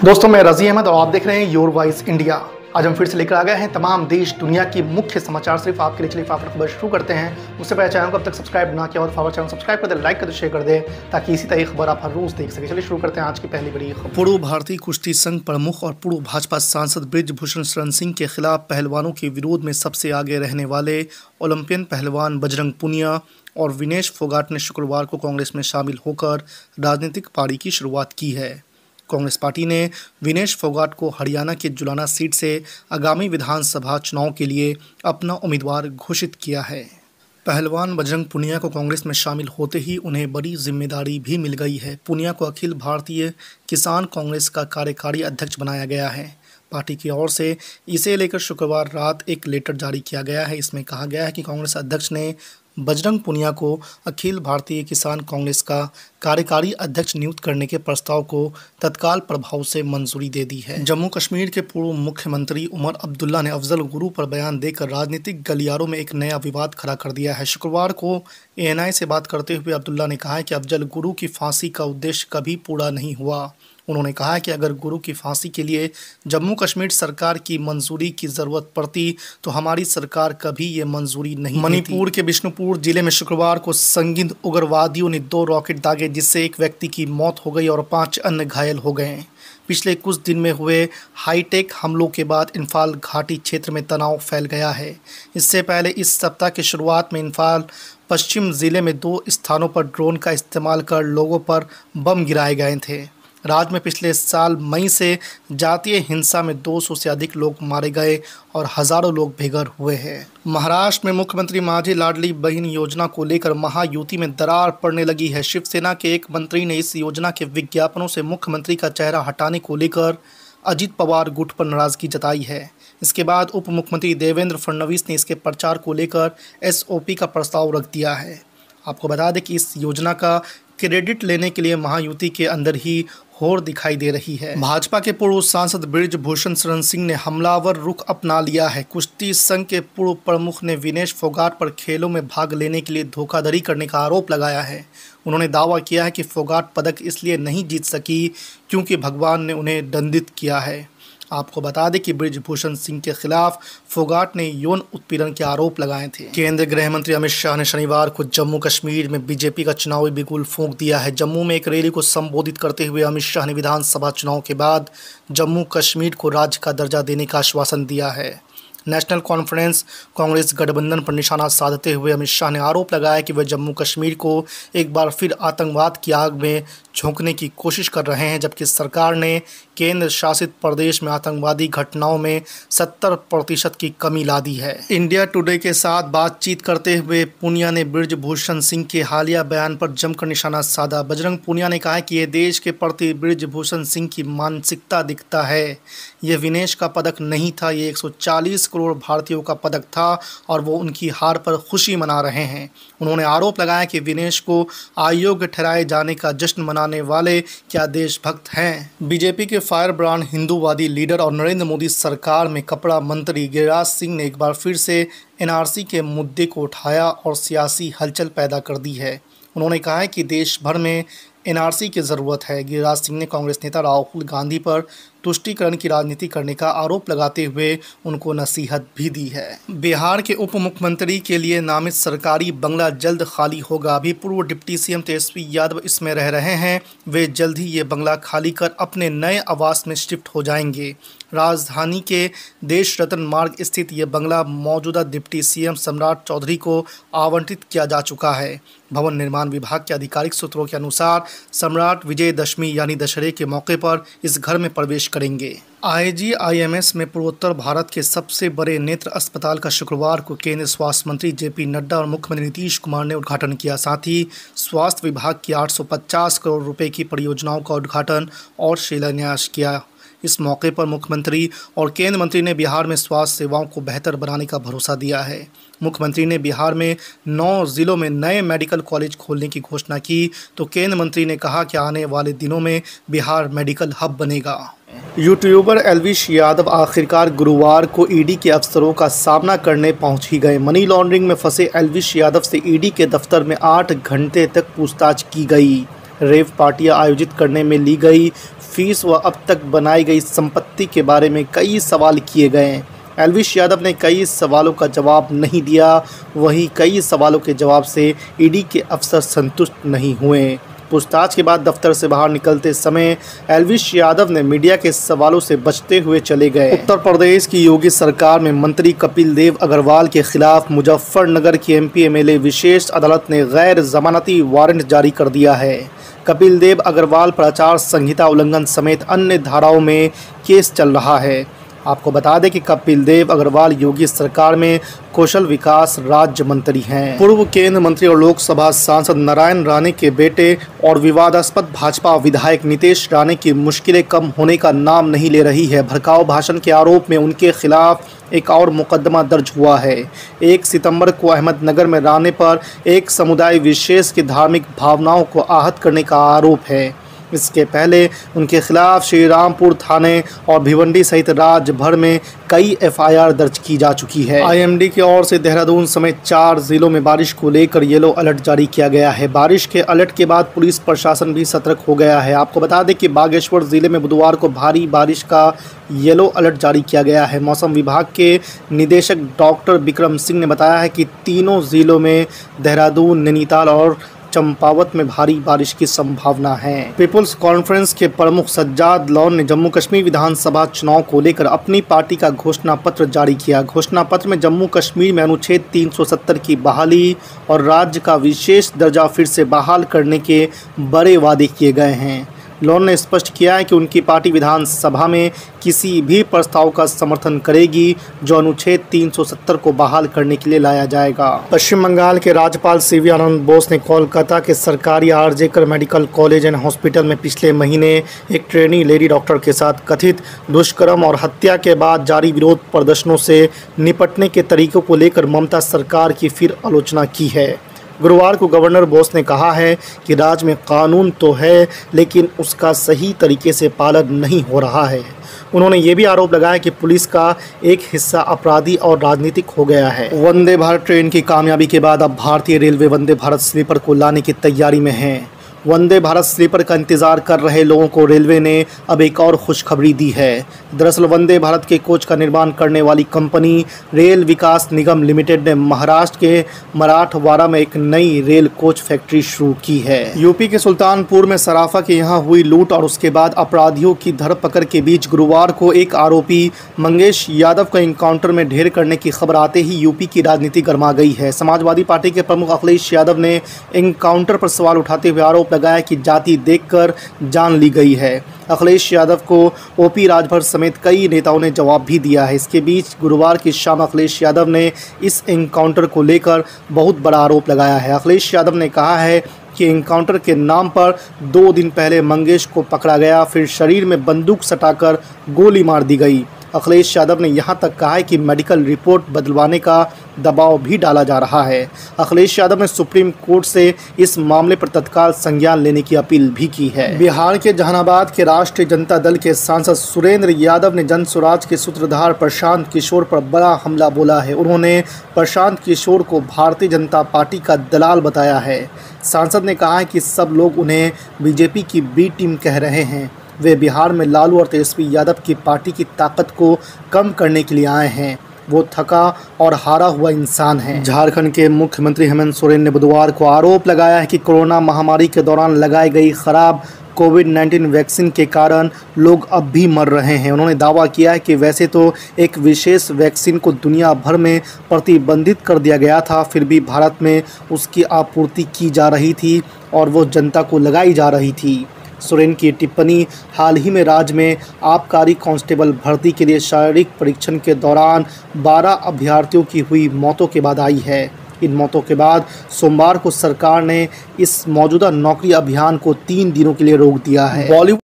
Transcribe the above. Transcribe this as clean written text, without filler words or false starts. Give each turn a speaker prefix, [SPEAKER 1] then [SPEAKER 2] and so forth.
[SPEAKER 1] दोस्तों, मैं रज़ी अहमद और आप देख रहे हैं योर वॉइस इंडिया। आज हम फिर से लेकर आ गए हैं तमाम देश दुनिया की मुख्य समाचार सिर्फ आपके लिए। चलिए फटाफट खबर शुरू करते हैं। उससे पहले चैनल को अब तक सब्सक्राइब ना किया और फटाफट चैनल सब्सक्राइब कर दे, लाइक कर दे, शेयर कर दे ताकि इसी तरह खबर आप हर रोज देख सके। चलिए शुरू करते हैं आज की पहली बड़ी खबर। पूर्व भारतीय कुश्ती संघ प्रमुख और पूर्व भाजपा सांसद बृजभूषण शरण सिंह के खिलाफ पहलवानों के विरोध में सबसे आगे रहने वाले ओलंपियन पहलवान बजरंग पुनिया और विनेश फोगाट ने शुक्रवार को कांग्रेस में शामिल होकर राजनीतिक पारी की शुरुआत की है। कांग्रेस पार्टी ने विनेश फोगाट को हरियाणा के जुलाना सीट से आगामी विधानसभा चुनाव के लिए अपना उम्मीदवार घोषित किया है। पहलवान बजरंग पुनिया को कांग्रेस में शामिल होते ही उन्हें बड़ी जिम्मेदारी भी मिल गई है। पुनिया को अखिल भारतीय किसान कांग्रेस का कार्यकारी अध्यक्ष बनाया गया है। पार्टी की ओर से इसे लेकर शुक्रवार रात एक लेटर जारी किया गया है। इसमें कहा गया है कि कांग्रेस अध्यक्ष ने बजरंग पुनिया को अखिल भारतीय किसान कांग्रेस का कार्यकारी अध्यक्ष नियुक्त करने के प्रस्ताव को तत्काल प्रभाव से मंजूरी दे दी है। जम्मू कश्मीर के पूर्व मुख्यमंत्री उमर अब्दुल्ला ने अफजल गुरु पर बयान देकर राजनीतिक गलियारों में एक नया विवाद खड़ा कर दिया है। शुक्रवार को ANI से बात करते हुए अब्दुल्ला ने कहा है कि अफजल गुरु की फांसी का उद्देश्य कभी पूरा नहीं हुआ। उन्होंने कहा कि अगर गुरु की फांसी के लिए जम्मू कश्मीर सरकार की मंजूरी की ज़रूरत पड़ती तो हमारी सरकार कभी ये मंजूरी नहीं देती। मणिपुर के बिष्णुपुर जिले में शुक्रवार को संदिग्ध उग्रवादियों ने 2 रॉकेट दागे जिससे एक व्यक्ति की मौत हो गई और 5 अन्य घायल हो गए। पिछले कुछ दिन में हुए हाईटेक हमलों के बाद इम्फाल घाटी क्षेत्र में तनाव फैल गया है। इससे पहले इस सप्ताह की शुरुआत में इम्फाल पश्चिम ज़िले में 2 स्थानों पर ड्रोन का इस्तेमाल कर लोगों पर बम गिराए गए थे। राज्य में पिछले साल मई से जातीय हिंसा में 200 से अधिक लोग मारे गए और हज़ारों लोग बेघर हुए हैं। महाराष्ट्र में मुख्यमंत्री माझी लाडली बहन योजना को लेकर महायुति में दरार पड़ने लगी है। शिवसेना के एक मंत्री ने इस योजना के विज्ञापनों से मुख्यमंत्री का चेहरा हटाने को लेकर अजित पवार गुट पर नाराजगी जताई है। इसके बाद उप मुख्यमंत्री देवेंद्र फडणवीस ने इसके प्रचार को लेकर SOP का प्रस्ताव रख दिया है। आपको बता दें कि इस योजना का क्रेडिट लेने के लिए महायुति के अंदर ही होड़ दिखाई दे रही है। भाजपा के पूर्व सांसद बृजभूषण शरण सिंह ने हमलावर रुख अपना लिया है। कुश्ती संघ के पूर्व प्रमुख ने विनेश फोगाट पर खेलों में भाग लेने के लिए धोखाधड़ी करने का आरोप लगाया है। उन्होंने दावा किया है कि फोगाट पदक इसलिए नहीं जीत सकी क्योंकि भगवान ने उन्हें दंडित किया है। आपको बता दें कि बृजभूषण सिंह के खिलाफ फोगाट ने यौन उत्पीड़न के आरोप लगाए थे। केंद्रीय गृह मंत्री अमित शाह ने शनिवार को जम्मू कश्मीर में बीजेपी का चुनावी बिगुल फूंक दिया है। जम्मू में एक रैली को संबोधित करते हुए अमित शाह ने विधानसभा चुनाव के बाद जम्मू कश्मीर को राज्य का दर्जा देने का आश्वासन दिया है। नेशनल कॉन्फ्रेंस कांग्रेस गठबंधन पर निशाना साधते हुए अमित शाह ने आरोप लगाया कि वह जम्मू कश्मीर को एक बार फिर आतंकवाद की आग में झोंकने की कोशिश कर रहे हैं, जबकि सरकार ने केंद्र शासित प्रदेश में आतंकवादी घटनाओं में 70% की कमी ला दी है। इंडिया टुडे के साथ बातचीत करते हुए पुनिया ने बृजभूषण सिंह के हालिया बयान पर जमकर निशाना साधा। बजरंग पुनिया ने कहा कि यह देश के प्रति बृजभूषण सिंह की मानसिकता दिखता है। यह विनेश का पदक नहीं था, ये 140 करोड़ भारतीयों का पदक था और वो उनकी हार पर खुशी मना रहे हैं। उन्होंने आरोप लगाया कि विनेश को अयोग्य ठहराए जाने का जश्न मनाने वाले क्या देशभक्त हैं। बीजेपी के फायर ब्रांड हिंदूवादी लीडर और नरेंद्र मोदी सरकार में कपड़ा मंत्री गिरिराज सिंह ने एक बार फिर से NRC के मुद्दे को उठाया और सियासी हलचल पैदा कर दी है। उन्होंने कहा है कि देश भर में NRC की ज़रूरत है। गिरिराज सिंह ने कांग्रेस नेता राहुल गांधी पर तुष्टीकरण की राजनीति करने का आरोप लगाते हुए उनको नसीहत भी दी है। बिहार के उप मुख्यमंत्री के लिए नामित सरकारी बंगला जल्द खाली होगा। अभी पूर्व डिप्टी CM तेजस्वी यादव इसमें रह रहे हैं। वे जल्द ही ये बंगला खाली कर अपने नए आवास में शिफ्ट हो जाएंगे। राजधानी के देश रत्न मार्ग स्थित ये बंगला मौजूदा डिप्टी CM सम्राट चौधरी को आवंटित किया जा चुका है। भवन निर्माण विभाग के आधिकारिक सूत्रों के अनुसार सम्राट विजयदशमी यानी दशहरे के मौके पर इस घर में प्रवेश करेंगे। IGIMS में पूर्वोत्तर भारत के सबसे बड़े नेत्र अस्पताल का शुक्रवार को केंद्रीय स्वास्थ्य मंत्री JP नड्डा और मुख्यमंत्री नीतीश कुमार ने उद्घाटन किया। साथ ही स्वास्थ्य विभाग की 850 करोड़ रुपए की परियोजनाओं का उद्घाटन और शिलान्यास किया। इस मौके पर मुख्यमंत्री और केंद्र मंत्री ने बिहार में स्वास्थ्य सेवाओं को बेहतर बनाने का भरोसा दिया है। मुख्यमंत्री ने बिहार में 9 जिलों में नए मेडिकल कॉलेज खोलने की घोषणा की तो केंद्र मंत्री ने कहा कि आने वाले दिनों में बिहार मेडिकल हब बनेगा। यूट्यूबर एल्विश यादव आखिरकार गुरुवार को ईडी के अफसरों का सामना करने पहुंच ही गए। मनी लॉन्ड्रिंग में फंसे एल्विश यादव से ईडी के दफ्तर में 8 घंटे तक पूछताछ की गई। रेव पार्टियां आयोजित करने में ली गई फीस व अब तक बनाई गई संपत्ति के बारे में कई सवाल किए गए। एल्विश यादव ने कई सवालों का जवाब नहीं दिया, वहीं कई सवालों के जवाब से ईडी के अफसर संतुष्ट नहीं हुए। पूछताछ के बाद दफ्तर से बाहर निकलते समय एल्विश यादव ने मीडिया के सवालों से बचते हुए चले गए। उत्तर प्रदेश की योगी सरकार में मंत्री कपिल देव अग्रवाल के खिलाफ मुजफ्फरनगर की एमपी एमएलए विशेष अदालत ने गैर जमानती वारंट जारी कर दिया है। कपिल देव अग्रवाल पर आचार संहिता उल्लंघन समेत अन्य धाराओं में केस चल रहा है। आपको बता दें कि कपिल देव अग्रवाल योगी सरकार में कौशल विकास राज्य मंत्री हैं। पूर्व केंद्र मंत्री और लोकसभा सांसद नारायण राणे के बेटे और विवादास्पद भाजपा विधायक नितेश राणे की मुश्किलें कम होने का नाम नहीं ले रही है। भड़काऊ भाषण के आरोप में उनके खिलाफ एक और मुकदमा दर्ज हुआ है। 1 सितंबर को अहमदनगर में राणे पर एक समुदाय विशेष की धार्मिक भावनाओं को आहत करने का आरोप है। इसके पहले उनके खिलाफ श्रीरामपुर थाने और भिवंडी सहित राज्य भर में कई एफआईआर दर्ज की जा चुकी है। आईएमडी की ओर से देहरादून समेत 4 जिलों में बारिश को लेकर येलो अलर्ट जारी किया गया है। बारिश के अलर्ट के बाद पुलिस प्रशासन भी सतर्क हो गया है। आपको बता दें कि बागेश्वर जिले में बुधवार को भारी बारिश का येलो अलर्ट जारी किया गया है। मौसम विभाग के निदेशक डॉक्टर विक्रम सिंह ने बताया है कि तीनों जिलों में देहरादून, नैनीताल और चंपावत में भारी बारिश की संभावना है। पीपुल्स कॉन्फ्रेंस के प्रमुख सज्जाद लॉन ने जम्मू कश्मीर विधानसभा चुनाव को लेकर अपनी पार्टी का घोषणा पत्र जारी किया। घोषणा पत्र में जम्मू कश्मीर में अनुच्छेद 370 की बहाली और राज्य का विशेष दर्जा फिर से बहाल करने के बड़े वादे किए गए हैं। लॉन ने स्पष्ट किया है कि उनकी पार्टी विधानसभा में किसी भी प्रस्ताव का समर्थन करेगी जो अनुच्छेद 370 को बहाल करने के लिए लाया जाएगा। पश्चिम बंगाल के राज्यपाल सीवी आनंद बोस ने कोलकाता के सरकारी आरजेकर मेडिकल कॉलेज एंड हॉस्पिटल में पिछले महीने एक ट्रेनी लेडी डॉक्टर के साथ कथित दुष्कर्म और हत्या के बाद जारी विरोध प्रदर्शनों से निपटने के तरीकों को लेकर ममता सरकार की फिर आलोचना की है। गुरुवार को गवर्नर बोस ने कहा है कि राज्य में कानून तो है लेकिन उसका सही तरीके से पालन नहीं हो रहा है। उन्होंने ये भी आरोप लगाया कि पुलिस का एक हिस्सा अपराधी और राजनीतिक हो गया है। वंदे भारत ट्रेन की कामयाबी के बाद अब भारतीय रेलवे वंदे भारत स्लीपर को लाने की तैयारी में है। वंदे भारत स्लीपर का इंतजार कर रहे लोगों को रेलवे ने अब एक और खुशखबरी दी है। दरअसल वंदे भारत के कोच का निर्माण करने वाली कंपनी रेल विकास निगम लिमिटेड ने महाराष्ट्र के मराठवाड़ा में एक नई रेल कोच फैक्ट्री शुरू की है। यूपी के सुल्तानपुर में सराफा के यहाँ हुई लूट और उसके बाद अपराधियों की धरपकड़ के बीच गुरुवार को एक आरोपी मंगेश यादव का एनकाउंटर में ढेर करने की खबर आते ही यूपी की राजनीति गर्मा गई है। समाजवादी पार्टी के प्रमुख अखिलेश यादव ने एनकाउंटर पर सवाल उठाते हुए आरोप लगाया कि जाति देखकर जान ली गई है। अखिलेश यादव को ओपी राजभर समेत कई नेताओं ने जवाब भी दिया है। इसके बीच गुरुवार की शाम अखिलेश यादव ने इस एनकाउंटर को लेकर बहुत बड़ा आरोप लगाया है। अखिलेश यादव ने कहा है कि एनकाउंटर के नाम पर 2 दिन पहले मंगेश को पकड़ा गया, फिर शरीर में बंदूक सटाकर गोली मार दी गई। अखिलेश यादव ने यहां तक कहा है कि मेडिकल रिपोर्ट बदलवाने का दबाव भी डाला जा रहा है। अखिलेश यादव ने सुप्रीम कोर्ट से इस मामले पर तत्काल संज्ञान लेने की अपील भी की है। बिहार के जहानाबाद के राष्ट्रीय जनता दल के सांसद सुरेंद्र यादव ने जन स्वराज के सूत्रधार प्रशांत किशोर पर बड़ा हमला बोला है। उन्होंने प्रशांत किशोर को भारतीय जनता पार्टी का दलाल बताया है। सांसद ने कहा है कि सब लोग उन्हें बीजेपी की बी टीम कह रहे हैं। वे बिहार में लालू और तेजस्वी यादव की पार्टी की ताकत को कम करने के लिए आए हैं। वो थका और हारा हुआ इंसान है। झारखंड के मुख्यमंत्री हेमंत सोरेन ने बुधवार को आरोप लगाया है कि कोरोना महामारी के दौरान लगाई गई खराब कोविड-19 वैक्सीन के कारण लोग अब भी मर रहे हैं। उन्होंने दावा किया है कि वैसे तो एक विशेष वैक्सीन को दुनिया भर में प्रतिबंधित कर दिया गया था, फिर भी भारत में उसकी आपूर्ति की जा रही थी और वो जनता को लगाई जा रही थी। सोरेन की टिप्पणी हाल ही में राज्य में आबकारी कांस्टेबल भर्ती के लिए शारीरिक परीक्षण के दौरान 12 अभ्यर्थियों की हुई मौतों के बाद आई है। इन मौतों के बाद सोमवार को सरकार ने इस मौजूदा नौकरी अभियान को 3 दिनों के लिए रोक दिया है। बॉलीवुड